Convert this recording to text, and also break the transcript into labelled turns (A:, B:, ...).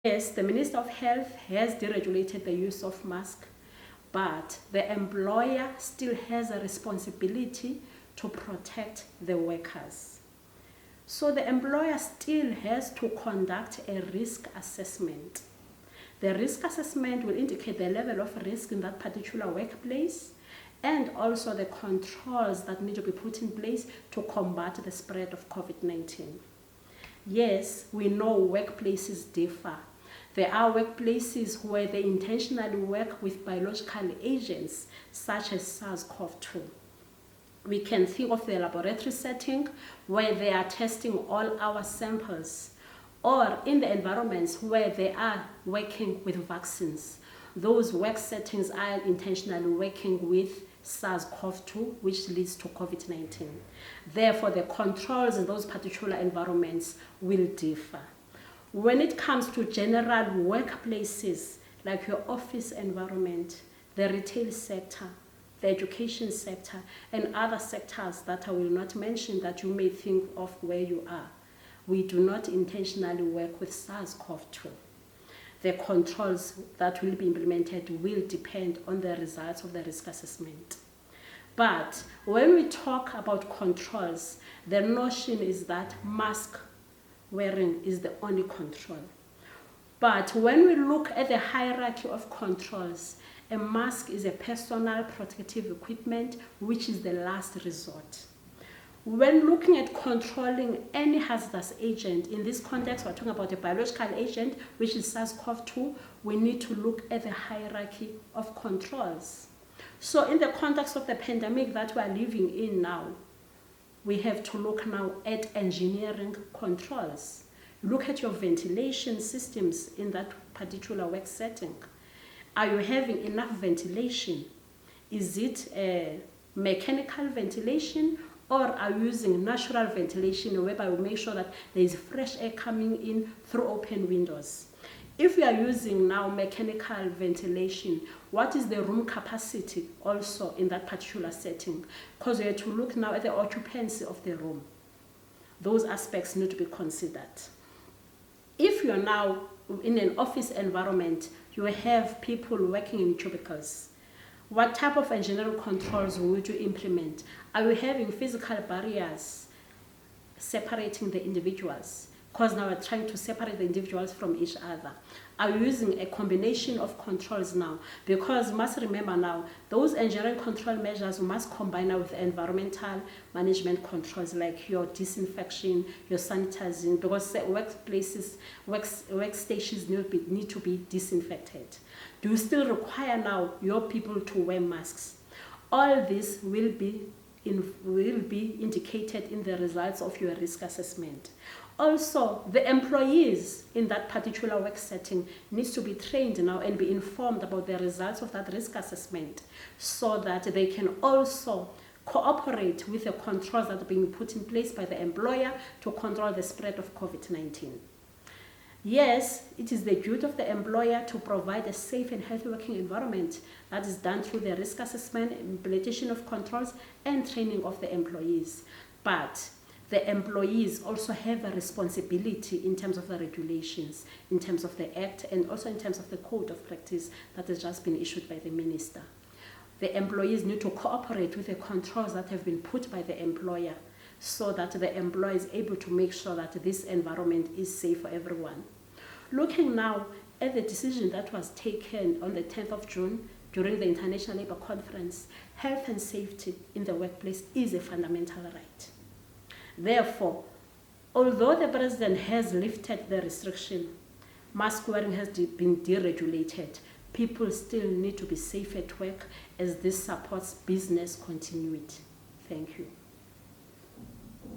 A: Yes, the Minister of Health has deregulated the use of masks, but the employer still has a responsibility to protect the workers. So the employer still has to conduct a risk assessment. The risk assessment will indicate the level of risk in that particular workplace and also the controls that need to be put in place to combat the spread of COVID-19. Yes, we know workplaces differ. There are workplaces where they intentionally work with biological agents such as SARS-CoV-2. We can think of the laboratory setting where they are testing all our samples, or in the environments where they are working with vaccines. Those work settings are intentionally working with SARS-CoV-2, which leads to COVID-19. Therefore, the controls in those particular environments will differ. When it comes to general workplaces, like your office environment, the retail sector, the education sector, and other sectors that I will not mention that you may think of where you are, we do not intentionally work with SARS-CoV-2. The controls that will be implemented will depend on the results of the risk assessment. But when we talk about controls, the notion is that mask wearing is the only control. But when we look at the hierarchy of controls, a mask is a personal protective equipment which is the last resort. When looking at controlling any hazardous agent, in this context we're talking about a biological agent which is SARS-CoV-2, we need to look at the hierarchy of controls. So in the context of the pandemic that we are living in now, we have to look now at engineering controls. Look at your ventilation systems in that particular work setting. Are you having enough ventilation? Is it a mechanical ventilation, or are you using natural ventilation whereby we make sure that there is fresh air coming in through open windows? If we are using now mechanical ventilation, what is the room capacity also in that particular setting? Because we have to look now at the occupancy of the room. Those aspects need to be considered. If you're now in an office environment, you have people working in cubicles. What type of engineering controls would you implement? Are you having physical barriers separating the individuals? Because now we're trying to separate the individuals from each other. Are you using a combination of controls now? Because you must remember now, those engineering control measures must combine now with environmental management controls like your disinfection, your sanitizing, because workplaces, workstations need to be disinfected. Do you still require now your people to wear masks? All this will be indicated in the results of your risk assessment. Also, the employees in that particular work setting needs to be trained now and be informed about the results of that risk assessment so that they can also cooperate with the controls that are being put in place by the employer to control the spread of COVID-19. Yes, it is the duty of the employer to provide a safe and healthy working environment that is done through the risk assessment, implementation of controls, and training of the employees. But the employees also have a responsibility in terms of the regulations, in terms of the Act, and also in terms of the code of practice that has just been issued by the minister. The employees need to cooperate with the controls that have been put by the employer so that the employer is able to make sure that this environment is safe for everyone. Looking now at the decision that was taken on the 10th of June during the International Labour Conference, health and safety in the workplace is a fundamental right. Therefore, although the President has lifted the restriction, mask wearing has been deregulated, people still need to be safe at work as this supports business continuity. Thank you.